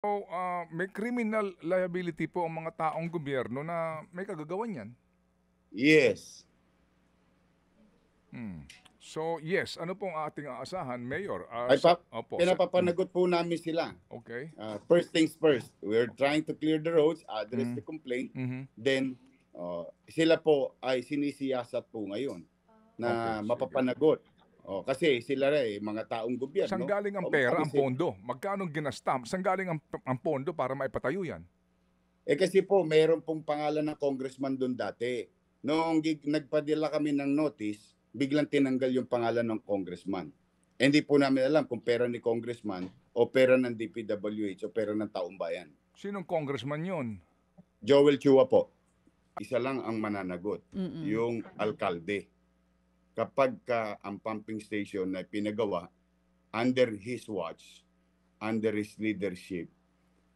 So, may criminal liability po ang mga taong gobyerno na may kagagawan yan. Yes. So, yes, ano pong ating aasahan, Mayor? Ay Opo, pinapapanagot po namin sila. okay. First things first, we're trying to clear the roads, address the Mm, complaint. mhm. Then, sila po ay sinisiyasat po ngayon Okay, na sige. mapapanagot. Kasi sila rin, mga taong Saan gobyerno, galing ang pera, marami ang pondo? Magkano ginasta? Saan galing ang pondo para maipatayo yan? kasi po, mayroon pong pangalan ng congressman doon dati. Noong nagpadala kami ng notice, biglang tinanggal yung pangalan ng congressman. Hindi po namin alam kung pera ni congressman o pera ng DPWH o pera ng taong bayan. Sinong congressman yon? Joel Chua po. Isa lang ang mananagot, Mm. yung alkalde. Kapag ang pumping station na pinagawa under his watch, under his leadership,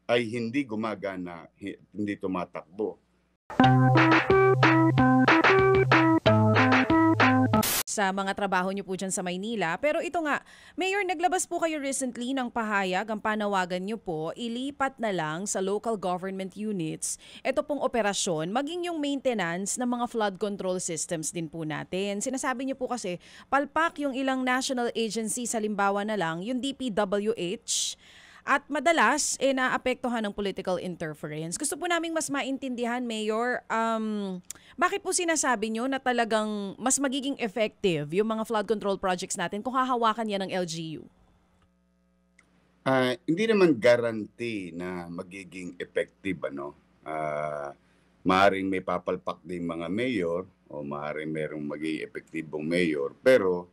ay hindi gumagana, hindi tumatakbo. Sa mga trabaho niyo po dyan sa Maynila. Pero ito nga, Mayor, naglabas po kayo recently ng pahayag, ang panawagan niyo po, ilipat na lang sa local government units ito pong operasyon, maging yung maintenance ng mga flood control systems din po natin. Sinasabi niyo po kasi, palpak yung ilang national agencies, halimbawa na lang, yung DPWH, at madalas, naapektuhan ng political interference. Gusto po naming mas maintindihan, Mayor, bakit po sinasabi nyo na talagang mas magiging effective yung mga flood control projects natin kung hahawakan yan ng LGU? Hindi naman guarantee na magiging effective, ano. Maaring may papalpak din mga mayor o maaring merong magiging epektibong mayor. Pero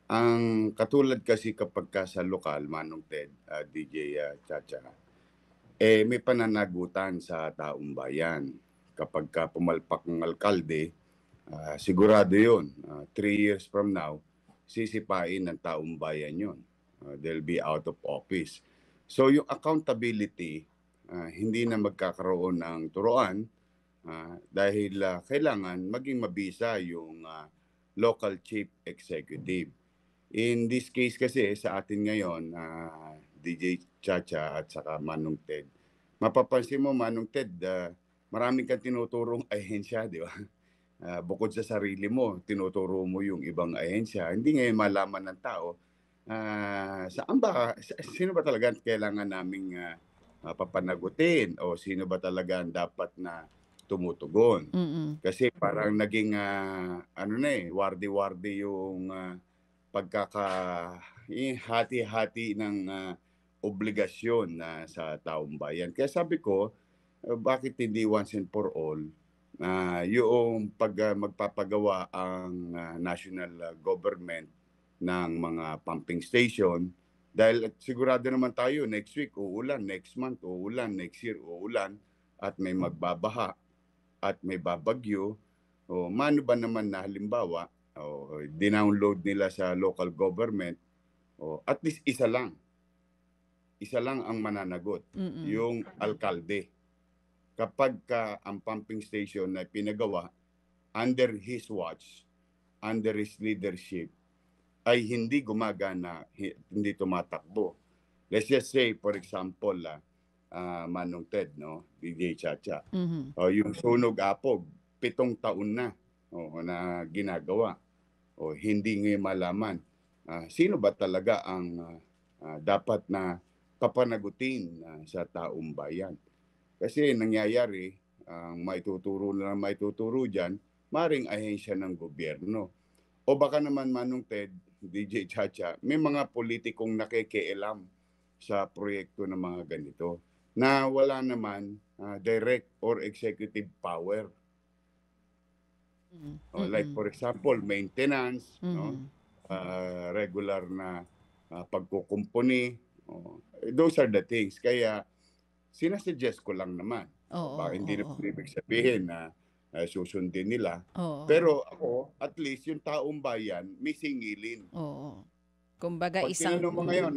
ang katulad kasi kapag sa lokal, Manong Ted, DJ Chacha, may pananagutan sa taong bayan. Kapag pumalpak ng alkalde, sigurado yun. 3 years from now, sisipain ng taong bayan yun. They'll be out of office. So yung accountability, hindi na magkakaroon ng turuan dahil kailangan maging mabisa yung local chief executive. In this case kasi sa atin ngayon, DJ Chacha at saka Manong Ted, mapapansin mo Manong Ted, maraming kang tinuturong ahensya, di ba? Bukod sa sarili mo, tinuturo mo yung ibang ahensya. Hindi ngayon malaman ng tao, sino ba talaga kailangan naming papanagutin o sino ba talaga dapat na tumutugon. Mm-mm. Kasi parang naging wardi-wardi yung hati-hati ng obligasyon sa taong bayan. Kaya sabi ko, bakit hindi once and for all yung magpapagawa ang national government ng mga pumping station, dahil sigurado naman tayo next week uulan, next month uulan, next year uulan at may magbabaha at may babagyo. O mano ba naman na halimbawa dinownload nila sa local government, at least isa lang ang mananagot, yung alkalde. Kapag ang pumping station na pinagawa under his watch, under his leadership, ay hindi gumagana, hindi tumatakbo. Let's just say, for example, Manong Ted, no? DJ Chacha. Mhm. Yung sunog apog, 7 taon na na ginagawa. Hindi ngayon malaman. Sino ba talaga ang dapat na papanagutin sa taong bayan? Kasi nangyayari, ang maituturo dyan, maring ahensya ng gobyerno. O baka naman Manong Ted, DJ Chacha, may mga politikong nakikialam sa proyekto ng mga ganito na wala naman direct or executive power. Like for example, maintenance, no? Regular na pagkukumpuni. Those are the things. Kaya sinasuggest ko lang naman. Oo, Hindi na oo. ibig sabihin na susundin nila. Oo. Pero ako, at least yung taong bayan, may singilin. Oo. Kumbaga Pag isang tinanong mo ngayon,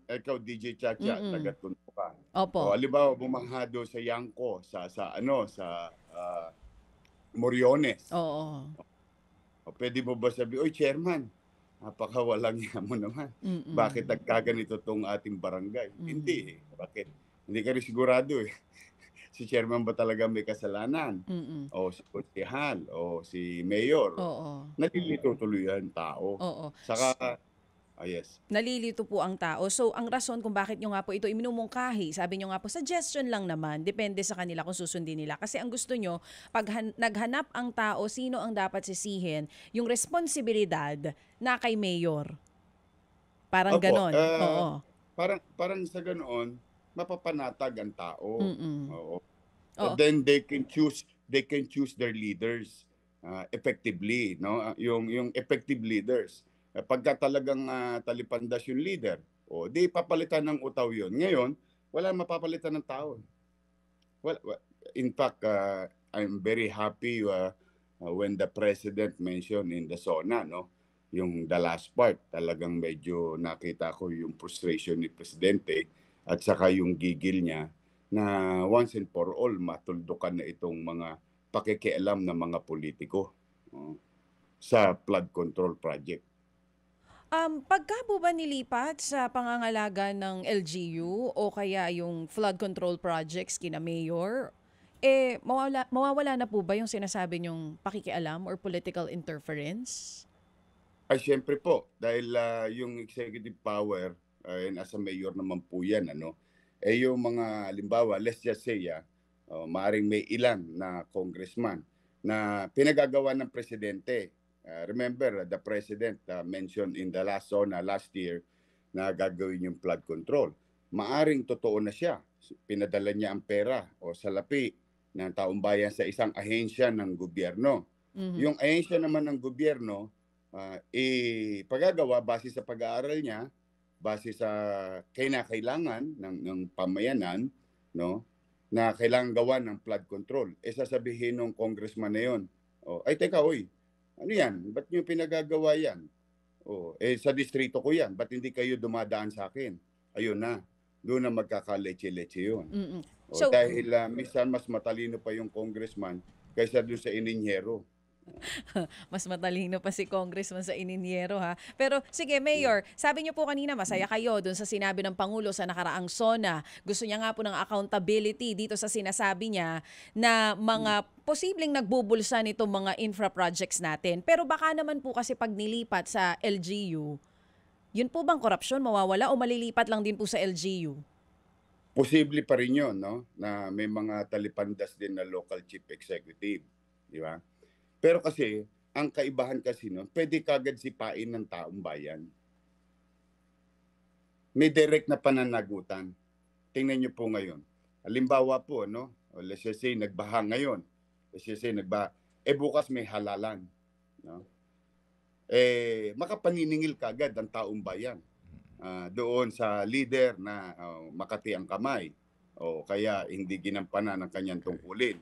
ikaw DJ Chacha, taga-Tondo ka. Opo. Halimbawa, bumaha doon sa Yangko, sa Moriones. Oo. Pwede mo ba sabi, oy chairman, napakawalang niya mo naman. Bakit nagkaganito tong ating barangay? Hindi. Bakit? hindi ka rin sigurado eh. Si chairman ba talaga may kasalanan? Mm. O si konsehal? O si mayor? Oo. Nalilito tuloy ang tao. Oo. Saka, yes. Nalilito po ang tao. So, ang rason kung bakit nyo nga po ito iminumungkahi, sabi nyo nga po, suggestion lang naman, depende sa kanila kung susundin nila. Kasi ang gusto nyo, pag naghanap ang tao, sino ang dapat sisihin, yung responsibilidad na kay mayor. Parang Opo, ganon. Oo. parang sa ganoon, mapapanatag ang tao. Mm-mm. Oo. Oo. Then they can choose their leaders effectively, no? Yung effective leaders. Pagka talagang talipandas yung leader, di papalitan ng utaw yun. Ngayon, wala mapapalitan ng tao. Well, in fact, I'm very happy when the president mentioned in the SONA, no? Yung the last part, talagang medyo nakita ko yung frustration ni presidente at saka yung gigil niya na once and for all matuldukan na itong mga pakikialam ng mga politiko sa flood control project. Pagka po ba nilipat sa pangangalaga ng LGU o kaya yung flood control projects kina mayor, mawawala na po ba yung sinasabi nyong pakikialam or political interference? Ay siyempre po, dahil yung executive power, and as a mayor naman po yan, yung mga, halimbawa, let's just say, maaring may ilan na congressman na pinagagawa ng presidente. Remember, the president mentioned in the last SONA last year na gagawin yung flood control. Maaring totoo na siya. Pinadala niya ang pera o salapi ng taong bayan sa isang ahensya ng gobyerno. Mhm. Yung ahensya naman ng gobyerno, pagagawa base sa pag-aaral niya, base sa kinakailangan ng pamayanan, no, na kailangan gawa ng flood control. Sasabihin ng congressman na yun, ay teka, oy, ano yan? Ba't nyo pinagagawa yan? Sa distrito ko yan. Ba't hindi kayo dumadaan sa akin? Ayun na. Doon na magkakaleche-leche yun. Mm-mm. Dahil minsan mas matalino pa yung congressman kaysa doon sa ininyero. Mas matalino pa si Congressman sa ininyero ha. Pero sige Mayor, sabi niyo po kanina masaya kayo dun sa sinabi ng Pangulo sa nakaraang SONA. Gusto niya nga po ng accountability dito sa sinasabi niya na mga posibleng nagbubulsa nitong mga infra projects natin. Pero baka naman po kasi pag nilipat sa LGU, yun po bang korupsyon mawawala o malilipat lang din po sa LGU? Posible pa rin yun, no? Na may mga talipandas din na local chief executive. Di ba? Pero kasi, ang kaibahan kasi nun, pwede kagad sipain ng taong bayan. May direct na pananagutan. Tingnan nyo po ngayon. Halimbawa po, no? Let's just say, nagbaha ngayon. Let's just say, nagbaha. Bukas may halalan. No? Makapaniningil kagad ang taong bayan. Doon sa leader na makati ang kamay. O kaya hindi ginampanan ng kanyang tungkulin.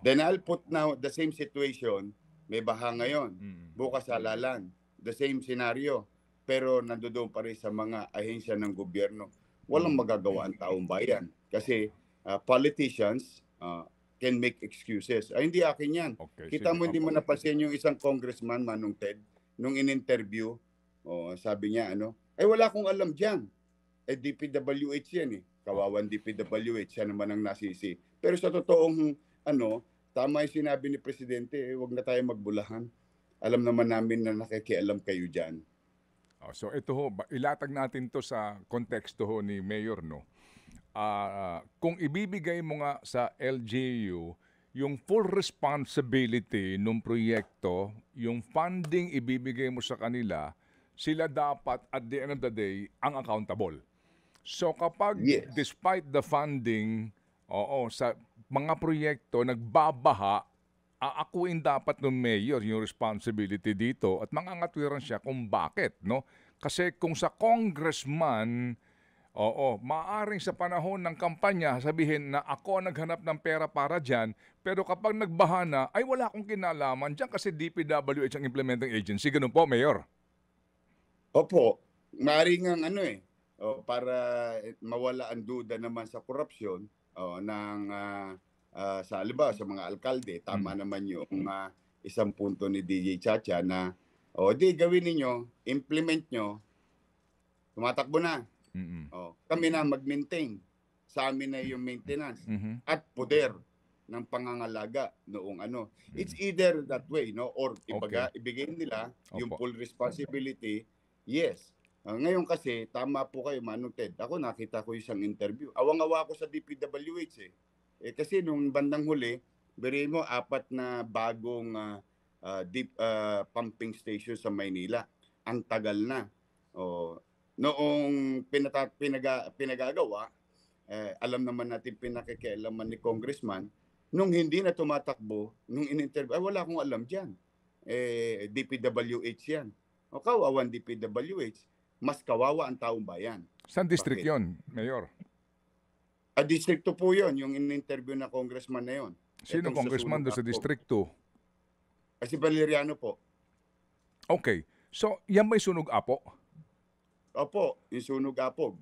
Then I'll put now the same situation, may baha ngayon, bukas halalan, the same scenario, pero nandoon pa rin sa mga ahensya ng gobyerno. Walang magagawa ang taong bayan kasi politicians can make excuses. Hindi akin yan. Okay, kita mo, hindi mo napansin yung isang congressman, Manong Ted, nung in-interview, sabi niya, wala akong alam dyan. DPWH yan eh. Kawawan DPWH, siya naman ang nasisi. Pero sa totoong tama yung sinabi ni Presidente, wag na tayo magbulahan. Alam naman namin na nakikialam kayo dyan. So ito ho, ilatag natin to sa konteksto ho ni Mayor, no? Kung ibibigay mo nga sa LGU yung full responsibility ng proyekto, yung funding ibibigay mo sa kanila, sila dapat at the end of the day ang accountable. So kapag despite the funding, sa mga proyekto nagbabaha, aakuin dapat ng mayor yung responsibility dito at mangangatwiran siya kung bakit, no? Kasi kung sa congressman, maaring sa panahon ng kampanya sabihin na ako naghanap ng pera para dyan, pero kapag nagbaha na, ay wala akong kinalaman dyan kasi DPWH ang implementing agency. Ganun po, Mayor? Opo. Maaring ang para mawala ang duda naman sa korupsyon, sa halimbawa sa mga alkalde, tama naman yung isang punto ni DJ Chacha na di gawin niyo, implement nyo, tumatakbo na. Kami na mag-maintain. sa amin na yung maintenance Mhm. at poder ng pangangalaga noong ano. It's either that way, no? Or Okay. ibigay nila yung Opo. full responsibility. Yes. Ngayon kasi, tama po kayo, Manong Ted. Ako nakita ko isang interview. Awang-awa ako sa DPWH eh. Kasi nung bandang huli, biriin mo, 4 na bagong deep pumping station sa Maynila. Ang tagal na. Noong pinagagawa, alam naman natin pinakikialaman ni Congressman, nung hindi na tumatakbo, nung in-interview, wala akong alam dyan. DPWH yan. O kawawan DPWH, mas kawawa ang taong bayan. Saan district Bakit? yon, Mayor? Distrito po yon yung in-interview na congressman na yon. Sino Etong congressman doon sa Sunog-Apog. District 2? Si Valeriano po. Okay. So, yan may sunog-apo? Opo, yung Sunog-Apog.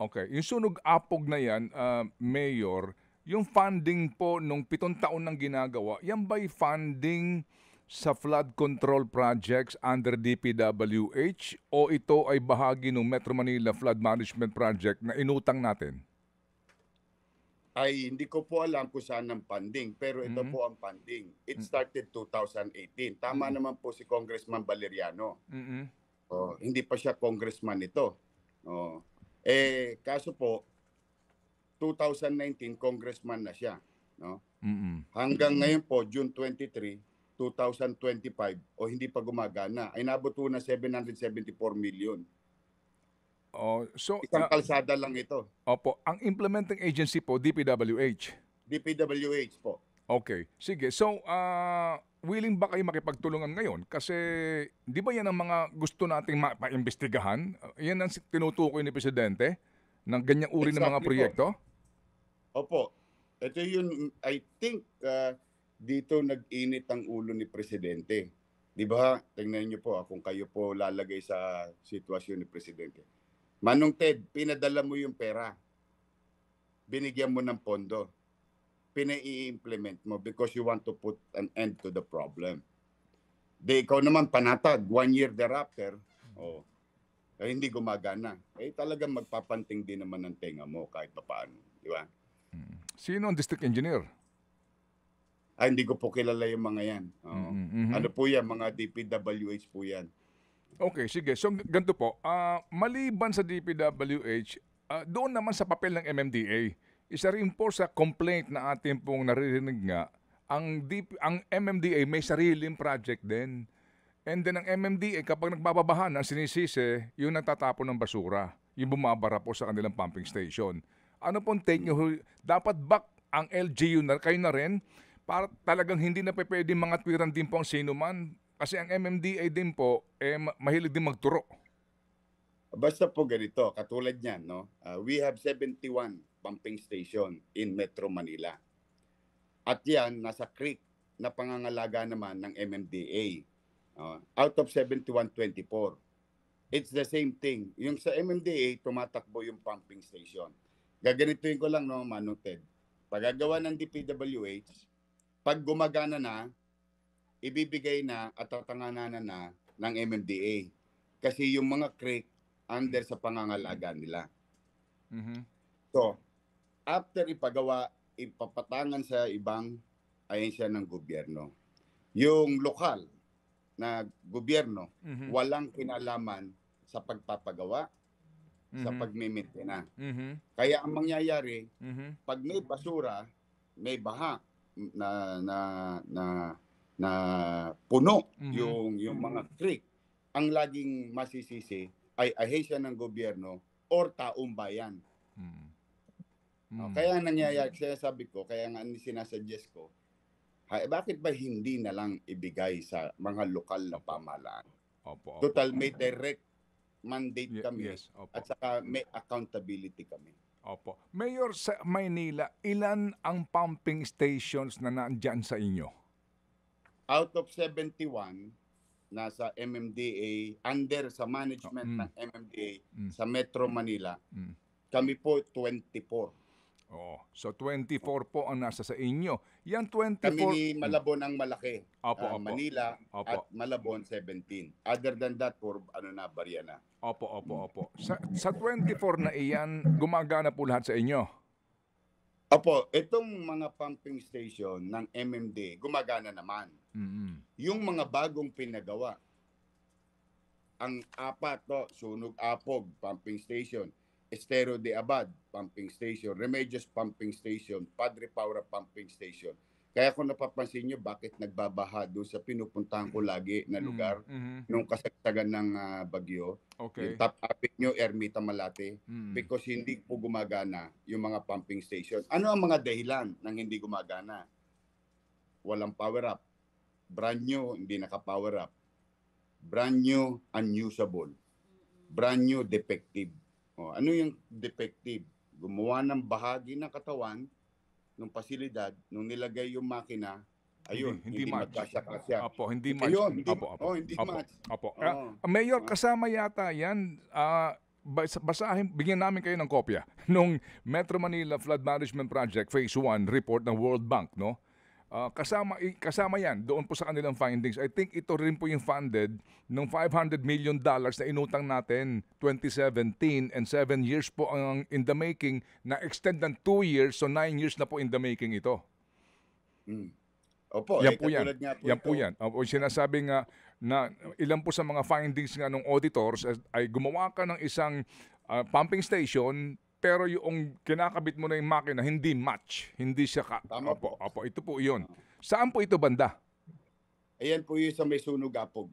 Okay. Yung sunog-apog na yan, Mayor, yung funding po nung 7 taon nang ginagawa, yan ba'y funding sa flood control projects under DPWH o ito ay bahagi ng Metro Manila Flood Management Project na inutang natin? Ay hindi ko po alam kung saan ang funding, pero ito po ang funding. It started 2018. Tama naman po si Congressman Valeriano. Mhm. Hindi pa siya congressman ito. Kaso po 2019 congressman na siya, no? Mhm. Hanggang ngayon po June 23, 2025 hindi pa gumagana. Ay nabot po na 774 million. So, Isang kalsada lang ito. opo, ang implementing agency po, DPWH. DPWH po. Okay. Sige. So, willing ba kayo makipagtulungan ngayon? Kasi, di ba yan ang mga gusto nating maimbestigahan? Yan ang tinutukoy ni Presidente ng ganyang uri ng mga Exactly po. proyekto? Opo. Ito yun, I think dito nag-init ang ulo ni Presidente. Di ba? Tingnan niyo po kung kayo po lalagay sa sitwasyon ni Presidente. Manong Ted, pinadala mo yung pera. Binigyan mo ng pondo. Pinai-implement mo because you want to put an end to the problem. Ikaw naman panatag, 1 year thereafter, hindi gumagana. Talagang magpapanting din naman ang tenga mo kahit paano. Di ba? Sino ang district engineer? Hindi ko po kilala yung mga yan. Ano po yan? Mga DPWH po yan. Okay, sige. So, ganito po. Maliban sa DPWH, doon naman sa papel ng MMDA, isa rin po sa complaint na ating pong naririnig nga, ang MMDA may sariling project din. And then ang MMDA, kapag nagbababahan, ang sinisisi, yung nagtatapon ng basura, yung bumabara po sa kanilang pumping station. Ano pong take nyo? Dapat back ang LGU na kayo na rin para talagang hindi na pwedeng mga twiran din po ang sino man. Kasi ang MMDA din po, mahilig din magturo. Basta po ganito, katulad niyan, no? We have 71 pumping station in Metro Manila. At yan, nasa creek na pangangalaga naman ng MMDA. Out of 71, 24. It's the same thing. Yung sa MMDA, tumatakbo yung pumping station. Gaganituin ko lang, no, Manong Ted. Pagagawa ng DPWH, pag gumagana na, ibibigay na at tatanganan na ng MMDA. Kasi yung mga creek, under sa pangangalaga nila. So, after ipagawa, ipapatangan sa ibang ahensya ng gobyerno. Yung lokal na gobyerno, walang kinalaman sa pagpapagawa, sa pagmimintena. Kaya ang mangyayari, pag may basura, may baha na puno yung mga creek, ang laging masisisi ay ahensya ng gobyerno or taong bayan. Kaya nangyayari, kaya sabi ko, kaya nga sinasuggest ko, bakit ba hindi na lang ibigay sa mga lokal na pamahalaan? Total, may direct mandate kami at saka may accountability kami. Opo. Mayor, sa Maynila, ilan ang pumping stations na nandyan sa inyo? Out of 71, nasa MMDA, under sa management ng MMDA sa Metro Manila, kami po 24. So 24 po ang nasa sa inyo. Yan 24... Kami ni Malabon ang malaki. Opo. Manila at Malabon 17. Other than that, barya na. Opo. Sa 24 na iyan, gumagana po lahat sa inyo? Opo, itong mga pumping station ng MMD, gumagana naman. Mm-mm. Yung mga bagong pinagawa, ang apat to, Sunog Apog Pumping Station, Estero de Abad Pumping Station, Remedios Pumping Station, Padre Paura Pumping Station. Kaya kung napapansin nyo, bakit nagbabaha doon sa pinupuntahan ko lagi na lugar Mhm. nung kasagsagan ng bagyo, yung Okay. top avenue, Ermita Malate, Mm. because hindi po gumagana yung mga pumping station. Ano ang mga dahilan ng hindi gumagana? Walang power up. Brand new, hindi naka-power up. Brand new, unusable. Brand new, defective. O, ano yung defective? Gumawa ng bahagi ng katawan ng pasilidad, nung nilagay yung makina, ayun, Hindi hindi match. magkasya-kasya. Opo, hindi match. Ayun, hindi, Opo. hindi Opo. match. Opo. Oo. Mayor, kasama yata yan. Basahin, bigyan namin kayo ng kopya nung Metro Manila Flood Management Project Phase 1 report ng World Bank, no? Kasama yan doon po sa kanilang findings. I think ito rin po yung funded ng $500 million na inutang natin 2017, and 7 years po ang in the making, na extend ng 2 years, so 9 years na po in the making ito. Opo, Yan po yan. katulad nga po Yan po ito. yan. Opo, sinasabi nga na ilan po sa mga findings nga ng auditors ay gumawa ka ng isang pumping station, pero yung kinakabit mo na yung makina, hindi match. Hindi siya Tama Opo, po. opo, ito po yun. Saan po ito banda? Ayan po yung sa may Sunog Apog.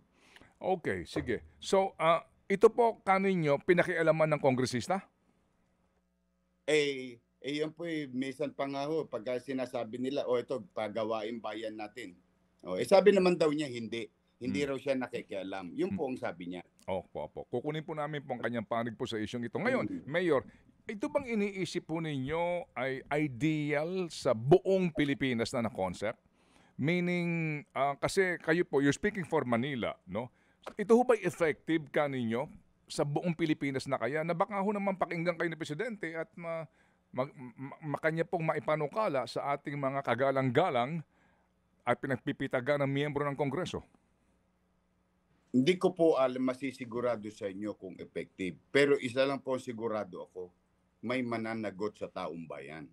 Okay, sige. So, ito po kaninyo pinakialaman ng kongresista? Yan po minsan pa nga ho, pagka sinasabi nila, ito, pagawain bayan natin. Sabi naman daw niya, hindi. Hindi raw siya nakikialam. Yun po ang sabi niya. Opo. Kukunin po namin po ang kanyang panig po sa isyong ito. Ngayon, Mayor, ito bang iniisip po ninyo ay ideal sa buong Pilipinas na concept? Meaning, kasi kayo po, you're speaking for Manila, no? Ito ho ba'y effective ka ninyo sa buong Pilipinas na kaya, na baka ho naman pakinggan kayo ni Presidente at makanya pong maipanukala sa ating mga kagalang-galang at pinagpipitaga ng miyembro ng Kongreso? Hindi ko po masisigurado sa inyo kung effective. Pero isa lang po sigurado ako, may mananagot sa taong bayan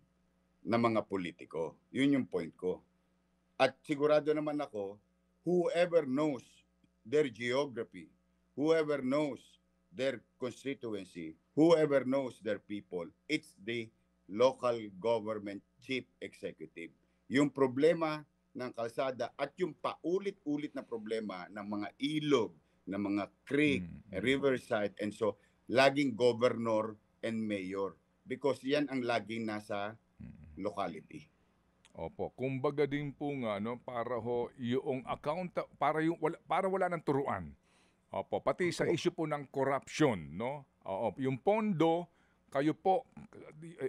na mga politiko. Yun yung point ko. At sigurado naman ako, whoever knows their geography, whoever knows their constituency, whoever knows their people, it's the local government chief executive. Yung problema ng kalsada at yung paulit-ulit na problema ng mga ilog, ng mga creek, riverside, and so, laging governor and mayor. Because yan ang laging nasa locality. Opo, kumbaga din po nga, no, para ho yung para wala ng turuan. Opo, pati sa issue po ng corruption, no? Yung pondo, kayo po,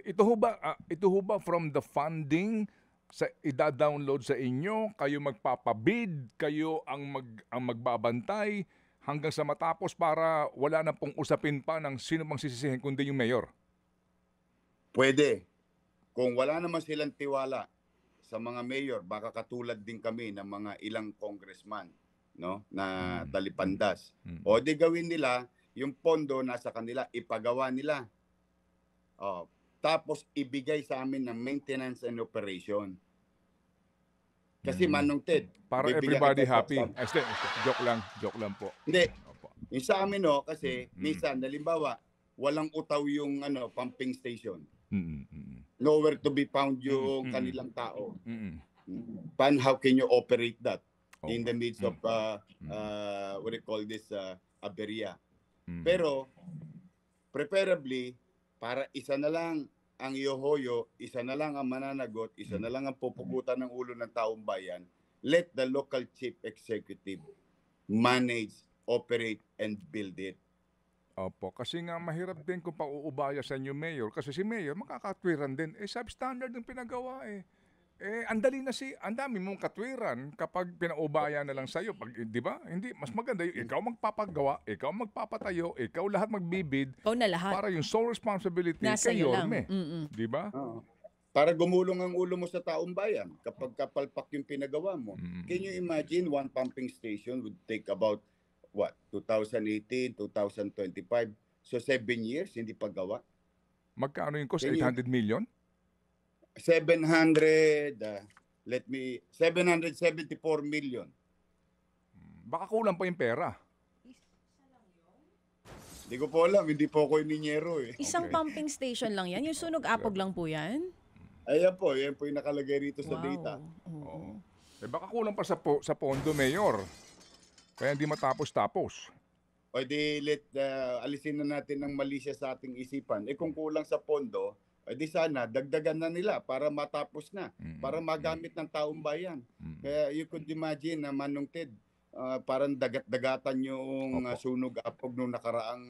ito ho ba from the funding sa ida-download sa inyo, kayo magpapabid, kayo ang magbabantay hanggang sa matapos para wala na pong usapin pa ng sino mang sisisihin kundi yung mayor? Pwede. Kung wala naman silang tiwala sa mga mayor, baka katulad din kami ng mga ilang congressman, no, na talipandas. O di gawin nila, yung pondo nasa kanila, ipagawa nila. Tapos ibigay sa amin ng maintenance and operation. Kasi Manong Ted, Para bibigyan everybody kita happy. Joke lang po. Hindi. Opo. Yung sa amin kasi minsan halimbawa walang utaw yung pumping station. Nowhere to be found yung kanilang tao. How can you operate that in the midst of what do you call this, aberya? Pero preferably para isa na lang ang ihohoyo, isa na lang ang mananagot, isa na lang ang pupugutan ng ulo ng taong bayan, let the local chief executive manage, operate, and build it. Opo, kasi nga mahirap din kung pauubaya sa inyo, Mayor. Kasi si Mayor, makakatwiran din. Substandard yung pinagawa ang dami mong katwiran kapag pinaubaya na lang sa'yo. Di ba? Hindi, mas maganda yung ikaw magpapagawa, ikaw magpapatayo, ikaw lahat magbibid. Ikaw na lahat. Para yung sole responsibility Nasa iyo lang. Yorme. Di ba? Para gumulong ang ulo mo sa taong bayan kapag kapalpak yung pinagawa mo. Can you imagine one pumping station would take about 2018, 2025. So 7 years hindi paggawa. Magkano yung cost? 800 million? 774 million. Baka kulang pa yung pera. Hindi ko po alam, hindi po ako ininyero eh. Isang Okay. pumping station lang yan? Yung sunog apog lang po yan? Yan po yung nakalagay rito sa data. Oo. Baka kulang pa sa pondo, Mayor. Kaya hindi matapos-tapos. O di alisin na natin ng mali siya sa ating isipan. Kung kulang sa pondo, di sana dagdagan na nila para matapos na, para magamit ng taong bayan. Kaya you could imagine na Manong Ted, parang dagat-dagatan yung sunog apog nung nakaraang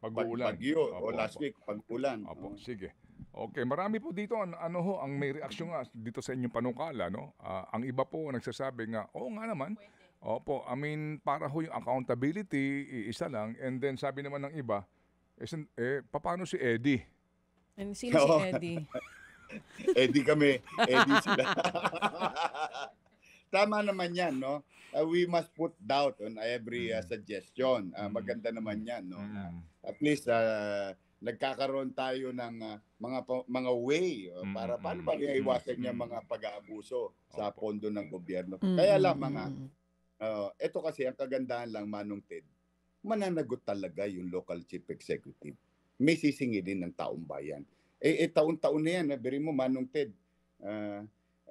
Pag-uulan. bagyo Opo, o last opo. week pag-ulan. Opo, sige. Okay, marami po dito ang may reaksyon nga dito sa inyong panukala, no? Ang iba po nagsasabi nga, oo nga naman. Opo, I mean, para ho yung accountability, isa lang. And then sabi naman ng iba, paano si Eddie? And sino si Eddie? Eddie kami, Eddie sila. Tama naman yan, no? We must put doubt on every suggestion. Maganda naman yan, no? At least nagkakaroon tayo ng mga way para paano ba iwasan niya mga pag-aabuso sa pondo ng gobyerno. Kaya lamang ito kasi ang kagandahan lang, Manong Ted, mananagot talaga yung local chief executive. May sisingilin ng taong bayan. Taon-taon na yan. Biri mo, Manong Ted,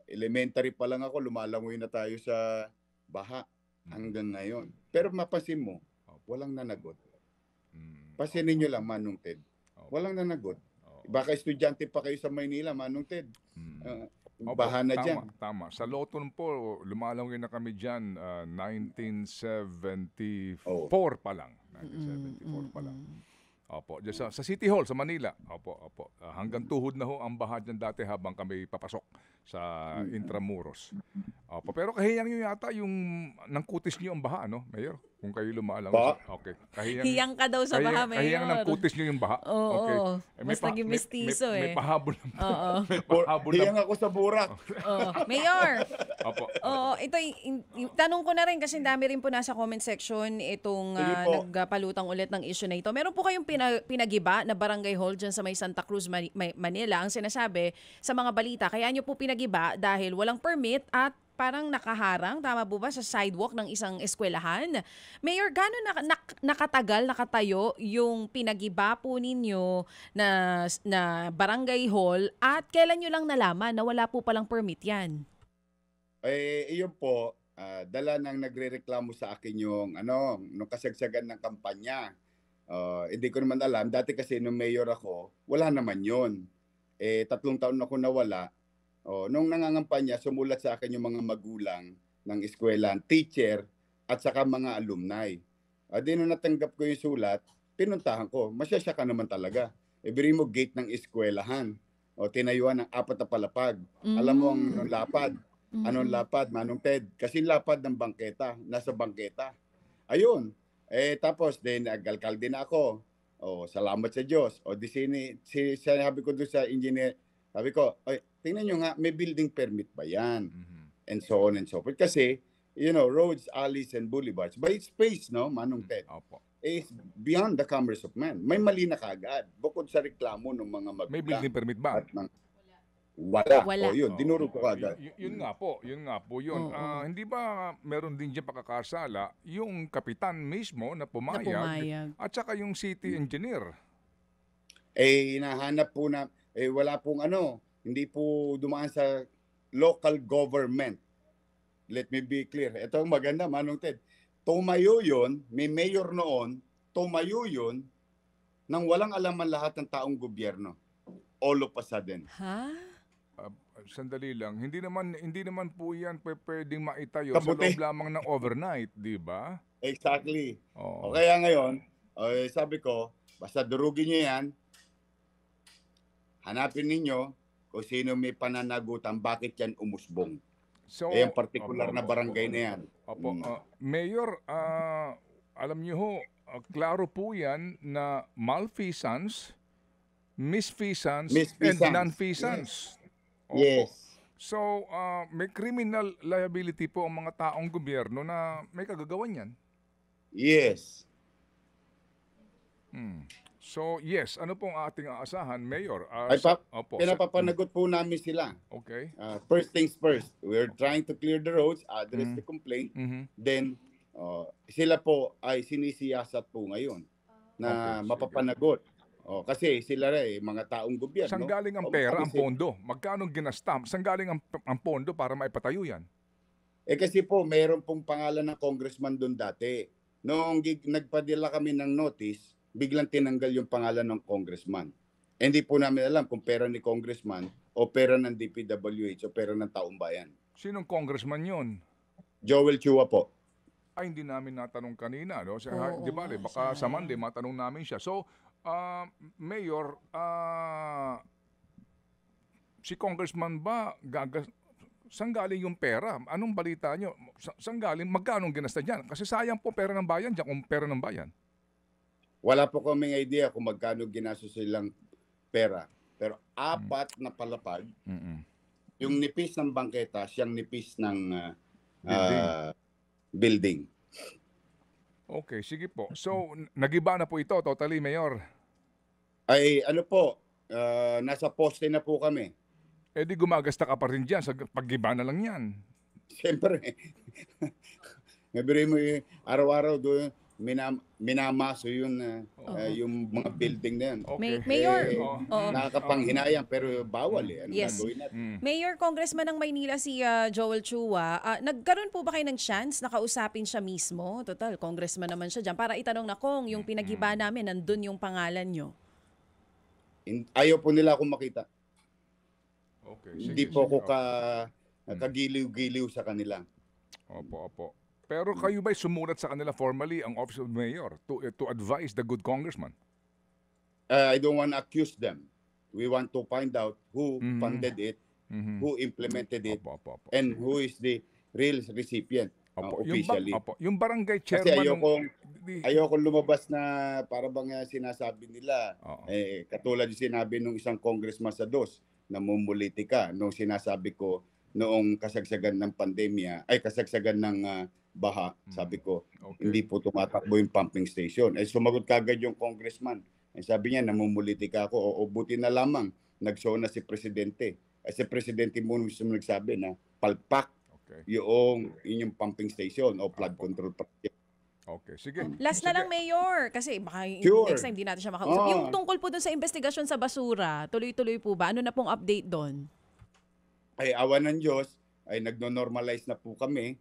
elementary pa lang ako, lumalangoy na tayo sa baha hanggang ngayon. Pero mapansin mo, walang nanagot. Pasinin nyo lang, Manong Ted. Walang nanagot. Baka estudyante pa kayo sa Maynila, Manong Ted. Baha na dyan. Tama. Sa Loton po, lumalangoy na kami dyan 1974 pa lang. 1974 pa lang. Opo, dyan sa City Hall sa Manila. Opo. Hanggang tuhod na ho ang baha dyan dati habang kami papasok sa Intramuros. Opo, pero kahiyang nyo yata yung nangkutis nyo ang baha, no, Mayor? Kung kayo lumalangoy. Okay. Hiyang ka daw sa baha, Mayor. Kahiyang nangkutis nyo yung baha. Okay. Oo. Mas naging mestizo may pahabol. Oo. Hiyang ako sa burak. Mayor, Opo. ito tanong ko na rin kasi dami rin po nasa comment section itong nagpalutang ulit ng issue na ito. Meron po kayong pinagiba na barangay hall dyan sa may Santa Cruz, Manila. Ang sinasabi sa mga balita, kaya nyo po pinagiba dahil walang permit at parang nakaharang, tama po ba, sa sidewalk ng isang eskwelahan. Mayor, gano'n nakatagal, nakatayo yung pinagiba po ninyo na barangay hall at kailan nyo lang nalaman na wala po palang permit yan? Iyon po, dala nang nagrereklamo sa akin yung nung kasagsagan ng kampanya. Hindi ko naman alam. Dati kasi nung mayor ako, wala naman yon. 3 taon ako nawala. Nung nangangampanya, sumulat sa akin yung mga magulang ng eskwelahan, teacher, at saka mga alumni. Di nung natanggap ko yung sulat, pinuntahan ko. Masyasya ka naman talaga. Ibiri mo gate ng eskwelahan. Tinayuan ng 4 na palapag. Alam mo ang anong lapad? Anong lapad, Manong Ted? Kasi lapad ng bangketa. Nasa bangketa. Ayun. Tapos, nag-alkalde na ako. Salamat sa Diyos. Sabi ko doon sa engineer, sabi ko, tingnan nyo nga, may building permit ba yan? And so on and so forth. Kasi, roads, alleys, and boulevards, by space, no, Manong Ted, is beyond the commerce of man. May mali na kagad. Bukod sa reklamo ng mga magulang. May building permit ba? Wala. Yun, dinuro ko agad. Yun nga po. Hindi ba meron din dyan pakakasala yung kapitan mismo na pumayag. At saka yung city engineer? Hinahanap po na, wala pong hindi po dumaan sa local government. Let me be clear. Ito ang maganda, Manong Ted. Tumayo yun, may mayor noon, tumayo yun nang walang alaman lahat ng taong gobyerno. All of a sudden. Sandali lang. Hindi naman po yan pwedeng maitayo sa loob lamang ng overnight, di ba? Exactly. Kaya ngayon, sabi ko, basta durugin nyo yan, hanapin ninyo kung sino may pananagutan, bakit yan umusbong. Yung particular na barangay na yan. Mayor, alam niyo ho, klaro po yan na malfeasance, misfeasance, and nonfeasance. Yes. So, may criminal liability po ang mga taong gobyerno na may kagagawan yan. Yes. So, yes, ano pong ating aasahan, Mayor? Ay, Opo, pinapapanagot po namin sila. okay. First things first, we're trying to clear the roads, address the Mm. complaint. Mhm. Then, sila po ay sinisiyasat po ngayon Okay, na sige. mapapanagot. Kasi sila rin, mga taong Saan gobyerno. galing ang pera, ang pondo? Magkano ginasta? Saan galing ang pondo para maipatayo yan? Kasi po, mayroon pong pangalan ng congressman doon dati. Noong nagpadala kami ng notice, biglang tinanggal yung pangalan ng congressman. Hindi po namin alam kung pera ni congressman o pera ng DPWH o pera ng taong bayan. Sinong congressman yon? Joel Chua po. Ay, hindi namin natanong kanina. No? Oo Di ba, nga, baka sa sayang. Monday matanong namin siya. So, Mayor, si congressman ba saan galing yung pera? Anong balita nyo? Saan galing? Magkano ginasta dyan? Kasi sayang po pera ng bayan dyan kung pera ng bayan. Wala po kaming idea kung magkano ginastos silang pera. Pero apat na palapag, Mm-mm. yung nipis ng bangketa, siyang nipis ng Building. building. Okay, sige po. So, nagiba na po ito totally, Mayor. Ay ano po, nasa poste na po kami. Eh di gumagasta ka pa rin dyan sa paggiba na lang yan. Siyempre, ngabirin mo araw-araw doon, minamaso yun, yung mga building na yan. Okay. Mayor, oo. Nakakapanghinayang pero bawal Ano Yes. gagawin natin? Mayor, Congressman ng Maynila si Joel Chua, nagkaroon po ba kayo ng chance na kausapin siya mismo? Total, congressman naman siya dyan. Para itanong na kung yung pinaghiba namin, nandun yung pangalan nyo. Ayaw po nila akong makita. Okay, Hindi sige, po sige. ako kagiliw-giliw sa kanila. Opo. Pero kayo ba'y sumulat sa kanila formally ang Office of the Mayor to advise the good congressman? I don't want to accuse them. We want to find out who funded it, Mhm. who implemented it, Opo. and who is the real recipient officially. Yung barangay Kasi chairman ayoko lumabas na para bang sinasabi nila, Oo. katulad yung sinabi nung isang congressman sa DOS, namumulitika, nung sinasabi ko noong kasagsagan ng pandemya, kasagsagan ng baha, sabi ko, Okay. hindi po tumatakbo yung pumping station. Sumagot kagad yung congressman. Sabi niya, namumulitika ako. O buti na lamang, nag-show na si Presidente. Si Presidente mo mismo nagsabi na palpak Okay. yung inyong pumping station o flood control project. Okay, sige. Last na Sige. lang, Mayor, kasi baka Sure. next time di natin siya makausap. Oo. Yung tungkol po dun sa investigasyon sa basura, tuloy-tuloy po ba? Ano na pong update doon? Awa ng Diyos, nagno-normalize na po kami.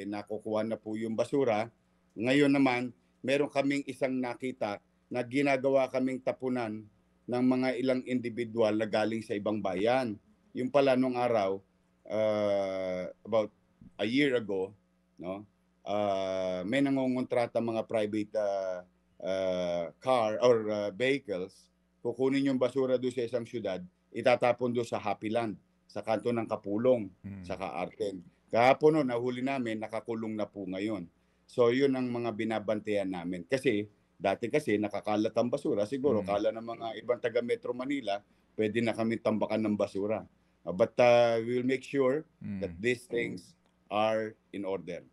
Nakukuha na po yung basura. Ngayon naman, meron kaming isang nakita na ginagawa kaming tapunan ng mga ilang individual na galing sa ibang bayan. Yung pala nung araw, about a year ago, no, may nangongontrata mga private car or vehicles, kukunin yung basura doon sa isang syudad, itatapon doon sa Happyland, sa kanto ng Kapulong, sa Kaarten. Kahapon no, nahuli namin, nakakulong na po ngayon. So yun ang mga binabantayan namin. Kasi dati nakakalat ang basura. Siguro kala ng mga ibang taga Metro Manila, pwede na kami tambakan ng basura. But we will make sure that these things are in order.